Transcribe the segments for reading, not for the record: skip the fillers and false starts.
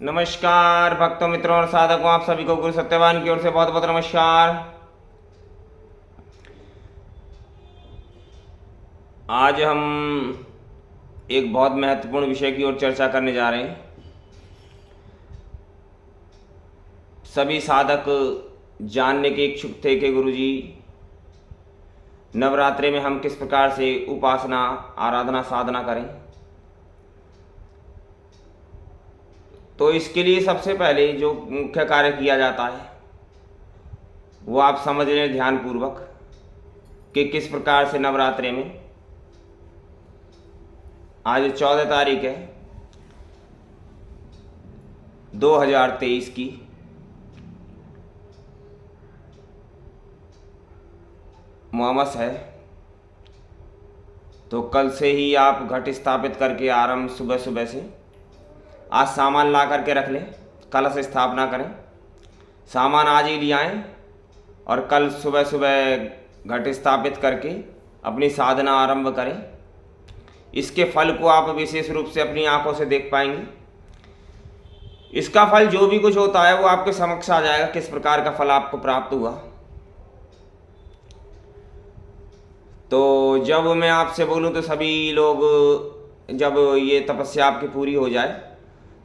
नमस्कार भक्तों, मित्रों और साधकों, आप सभी को गुरु सत्यवान की ओर से बहुत बहुत नमस्कार। आज हम एक बहुत महत्वपूर्ण विषय की ओर चर्चा करने जा रहे हैं। सभी साधक जानने के इच्छुक थे कि गुरुजी नवरात्रि में हम किस प्रकार से उपासना, आराधना, साधना करें। तो इसके लिए सबसे पहले जो मुख्य कार्य किया जाता है वो आप समझ लें ध्यानपूर्वक कि किस प्रकार से नवरात्रि में, आज 14 तारीख है 2023 की, अमावस है। तो कल से ही आप घट स्थापित करके आरंभ सुबह सुबह से आज सामान ला करके रख लें, कलश स्थापना करें। सामान आज ही ले आएँ और कल सुबह सुबह घट स्थापित करके अपनी साधना आरंभ करें। इसके फल को आप विशेष रूप से अपनी आंखों से देख पाएंगे। इसका फल जो भी कुछ होता है वो आपके समक्ष आ जाएगा, किस प्रकार का फल आपको प्राप्त हुआ। तो जब मैं आपसे बोलूं तो सभी लोग, जब ये तपस्या आपकी पूरी हो जाए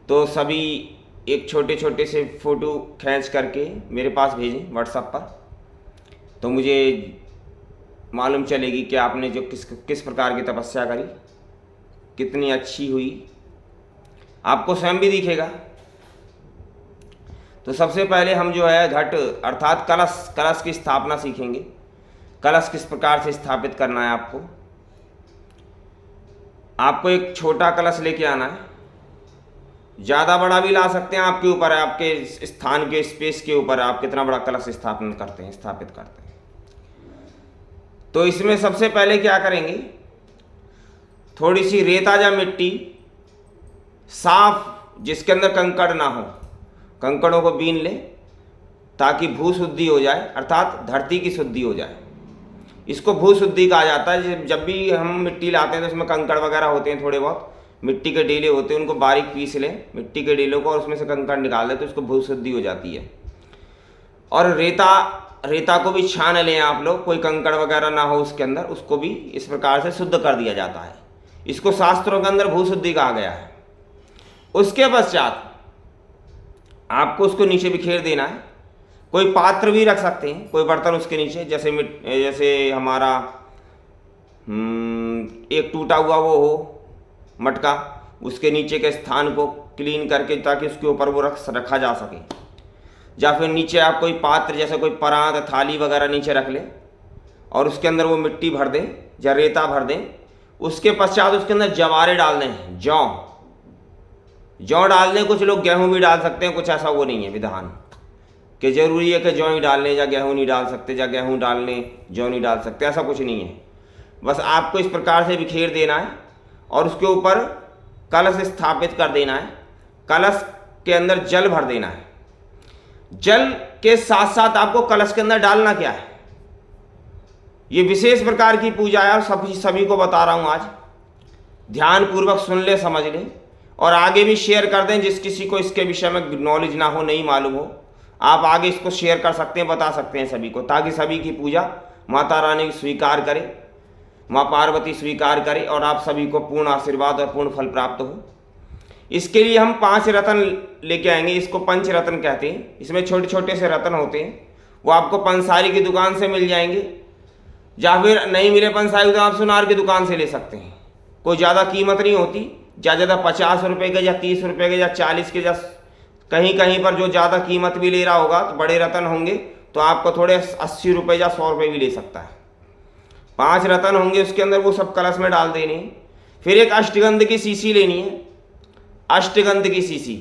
तो सभी एक छोटे छोटे से फ़ोटो खींच करके मेरे पास भेजें व्हाट्सएप पर, तो मुझे मालूम चलेगी कि आपने जो किस प्रकार की तपस्या करी, कितनी अच्छी हुई, आपको स्वयं भी दिखेगा। तो सबसे पहले हम जो है घट अर्थात कलश की स्थापना सीखेंगे। कलश किस प्रकार से स्थापित करना है आपको एक छोटा कलश लेके आना है। ज़्यादा बड़ा भी ला सकते हैं, आपके ऊपर है, आपके स्थान के स्पेस के ऊपर है, आप कितना बड़ा कलश स्थापित करते हैं। तो इसमें सबसे पहले क्या करेंगे, थोड़ी सी रेता या मिट्टी साफ जिसके अंदर कंकड़ ना हो, कंकड़ों को बीन ले ताकि भू शुद्धि हो जाए, अर्थात धरती की शुद्धि हो जाए। इसको भू शुद्धि कहा जाता है। जब भी हम मिट्टी लाते हैं तो उसमें कंकड़ वगैरह होते हैं, थोड़े बहुत मिट्टी के डेले होते हैं, उनको बारीक पीस लें मिट्टी के डेलों को और उसमें से कंकड़ निकाल दें तो उसको भू शुद्धि हो जाती है। और रेता को भी छान लें आप लोग, कोई कंकड़ वगैरह ना हो उसके अंदर, उसको भी इस प्रकार से शुद्ध कर दिया जाता है। इसको शास्त्रों के अंदर भू शुद्धि कहा गया है। उसके पश्चात आपको उसको नीचे बिखेर देना है। कोई पात्र भी रख सकते हैं, कोई बर्तन उसके नीचे, जैसे हमारा एक टूटा हुआ वो हो मटका, उसके नीचे के स्थान को क्लीन करके ताकि उसके ऊपर वो रखा जा सके। या फिर नीचे आप कोई पात्र जैसे कोई परात, थाली वगैरह नीचे रख लें और उसके अंदर वो मिट्टी भर दें या रेता भर दें। उसके पश्चात उसके अंदर जवारे डाल दें, जौ डाल दें। कुछ लोग गेहूँ भी डाल सकते हैं, कुछ ऐसा वो नहीं है विधान कि जरूरी है कि जौ ही डाल लें या गेहूँ नहीं डाल सकते, या गेहूँ डाल लें जौ नहीं डाल सकते, ऐसा कुछ नहीं है। बस आपको इस प्रकार से बिखेर देना है और उसके ऊपर कलश स्थापित कर देना है। कलश के अंदर जल भर देना है। जल के साथ साथ आपको कलश के अंदर डालना क्या है, ये विशेष प्रकार की पूजा है और सभी को बता रहा हूं आज। ध्यान पूर्वक सुन ले, समझ ले और आगे भी शेयर कर दें। जिस किसी को इसके विषय में नॉलेज ना हो, नहीं मालूम हो, आप आगे इसको शेयर कर सकते हैं, बता सकते हैं सभी को, ताकि सभी की पूजा माता रानी स्वीकार करे, माँ पार्वती स्वीकार करे और आप सभी को पूर्ण आशीर्वाद और पूर्ण फल प्राप्त हो। इसके लिए हम 5 रत्न लेके आएंगे। इसको पंच रत्न कहते हैं। इसमें छोटे छोटे से रत्न होते हैं, वो आपको पंसारी की दुकान से मिल जाएंगे, या फिर नहीं मिले पंसारी तो आप सुनार की दुकान से ले सकते हैं। कोई ज़्यादा कीमत नहीं होती, ज़्यादा 50 रुपये के या 30 रुपये के या 40 के, या कहीं कहीं पर जो ज़्यादा कीमत भी ले रहा होगा तो बड़े रत्न होंगे तो आपको थोड़े 80 रुपये या 100 रुपये भी ले सकता है। 5 रत्न होंगे, उसके अंदर वो सब कलश में डाल देने। फिर एक अष्टगंध की शीशी लेनी है, अष्टगंध की शीशी,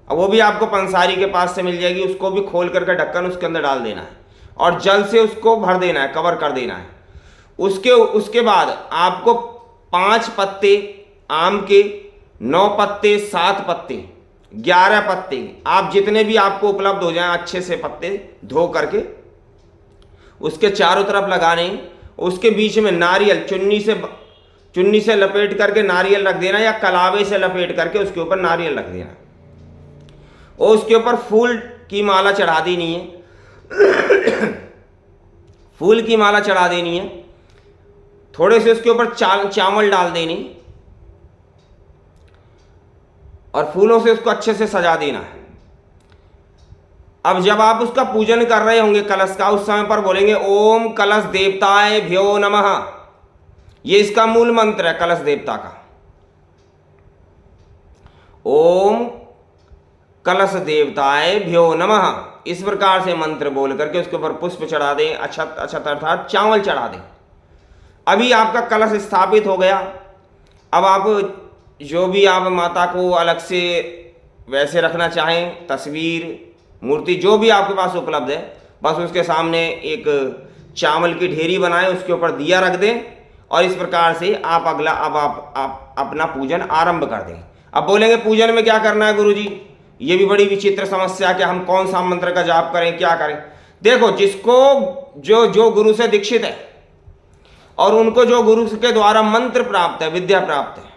अब वो भी आपको पंसारी के पास से मिल जाएगी। उसको भी खोल करके ढक्कन उसके अंदर डाल देना है और जल से उसको भर देना है, कवर कर देना है। उसके बाद आपको 5 पत्ते आम के, 9 पत्ते, 7 पत्ते, 11 पत्ते, आप जितने भी आपको उपलब्ध हो जाएं अच्छे से पत्ते धो करके उसके चारों तरफ लगाने। उसके बीच में नारियल चुन्नी से लपेट करके नारियल रख देना, या कलावे से लपेट करके उसके ऊपर नारियल रख देना। और उसके ऊपर फूल की माला चढ़ा देनी है। फूल की माला चढ़ा देनी है, थोड़े से उसके ऊपर चावल डाल देनी और फूलों से उसको अच्छे से सजा देना है। अब जब आप उसका पूजन कर रहे होंगे कलश का, उस समय पर बोलेंगे ओम कलश देवताय भ्यो नमः। ये इसका मूल मंत्र है कलश देवता का। ओम कलश देवताय भ्यो नमः, इस प्रकार से मंत्र बोल करके उसके ऊपर पुष्प चढ़ा दें, अक्षत अर्थात चावल चढ़ा दें। अभी आपका कलश स्थापित हो गया। अब आप जो भी आप माता को अलग से वैसे रखना चाहें, तस्वीर, मूर्ति जो भी आपके पास उपलब्ध है, बस उसके सामने एक चावल की ढेरी बनाएं, उसके ऊपर दिया रख दें और इस प्रकार से आप आप अपना पूजन आरंभ कर दें। अब बोलेंगे पूजन में क्या करना है गुरुजी? ये भी बड़ी विचित्र समस्या कि हम कौन सा मंत्र का जाप करें, क्या करें? देखो, जिसको जो गुरु से दीक्षित है और उनको जो गुरु के द्वारा मंत्र प्राप्त है, विद्या प्राप्त है,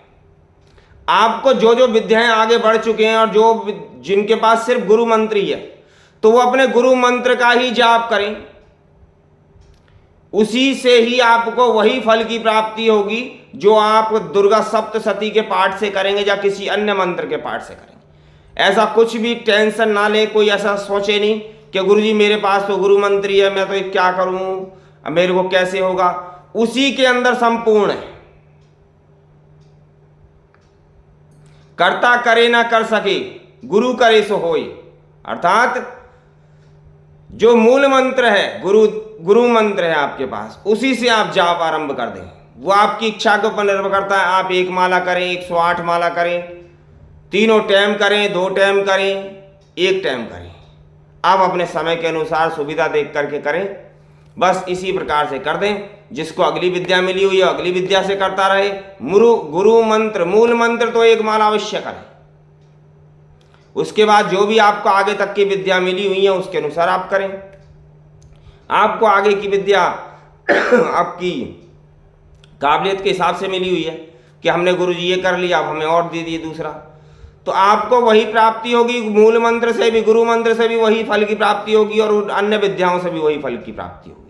आपको जो विद्याएं आगे बढ़ चुके हैं और जिनके पास सिर्फ गुरु मंत्र ही है, तो वो अपने गुरु मंत्र का ही जाप करें। उसी से ही आपको वही फल की प्राप्ति होगी जो आप दुर्गा सप्तशती के पाठ से करेंगे या किसी अन्य मंत्र के पाठ से करेंगे। ऐसा कुछ भी टेंशन ना ले, कोई ऐसा सोचे नहीं कि गुरुजी मेरे पास तो गुरु मंत्र ही है, मैं तो क्या करूं, मेरे को कैसे होगा। उसी के अंदर संपूर्ण है। कर्ता करे ना कर सके, गुरु करे सो होय। अर्थात जो मूल मंत्र है, गुरु मंत्र है आपके पास, उसी से आप जाप आरंभ कर दें। वो आपकी इच्छा के ऊपर निर्भर करता है। आप 1 माला करें, 108 माला करें, 3 टाइम करें, 2 टाइम करें, 1 टाइम करें, आप अपने समय के अनुसार सुविधा देख करके करें। बस इसी प्रकार से कर दें। जिसको अगली विद्या मिली हुई है अगली विद्या से करता रहे। गुरु मंत्र, मूल मंत्र तो 1 माला अवश्य करें। उसके बाद जो भी आपको आगे तक की विद्या मिली हुई है उसके अनुसार आप करें। आपको आगे की विद्या आपकी काबिलियत के हिसाब से मिली हुई है कि हमने गुरुजी ये कर लिया, अब हमें और दे दिए दूसरा, तो आपको वही प्राप्ति होगी। मूल मंत्र से भी, गुरु मंत्र से भी वही फल की प्राप्ति होगी और अन्य विद्याओं से भी वही फल की प्राप्ति होगी।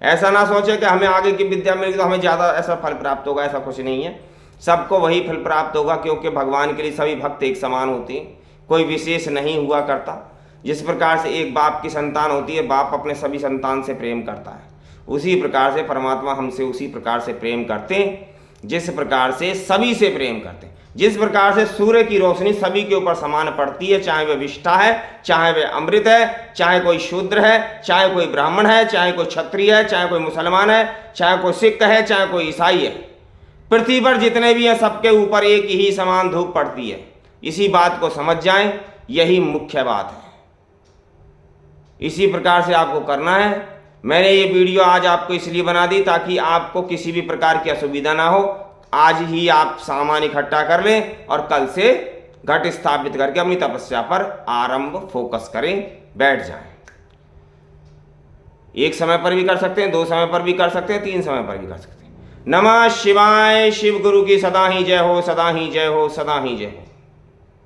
ऐसा ना सोचे कि हमें आगे की विद्या मिलेगी तो हमें ज़्यादा ऐसा फल प्राप्त होगा, ऐसा कुछ नहीं है। सबको वही फल प्राप्त होगा, क्योंकि भगवान के लिए सभी भक्त एक समान होते हैं, कोई विशेष नहीं हुआ करता। जिस प्रकार से एक बाप की संतान होती है, बाप अपने सभी संतान से प्रेम करता है, उसी प्रकार से परमात्मा हमसे उसी प्रकार से प्रेम करते हैं जिस प्रकार से सभी से प्रेम करते हैं। जिस प्रकार से सूर्य की रोशनी सभी के ऊपर समान पड़ती है, चाहे वह विष्ठा है, चाहे वह अमृत है, चाहे कोई शूद्र है, चाहे कोई ब्राह्मण है, चाहे कोई क्षत्रिय है, चाहे कोई मुसलमान है, चाहे कोई सिख है, चाहे कोई ईसाई है, पृथ्वी पर जितने भी हैं सबके ऊपर एक ही समान धूप पड़ती है। इसी बात को समझ जाएं, यही मुख्य बात है। इसी प्रकार से आपको करना है। मैंने ये वीडियो आज आपको इसलिए बना दी ताकि आपको किसी भी प्रकार की असुविधा ना हो। आज ही आप सामान इकट्ठा कर लें और कल से घट स्थापित करके अपनी तपस्या पर आरंभ फोकस करें, बैठ जाएं। 1 समय पर भी कर सकते हैं, 2 समय पर भी कर सकते हैं, 3 समय पर भी कर सकते हैं। नमः शिवाय। शिव गुरु की सदा ही जय हो, सदा ही जय हो, सदा ही जय हो।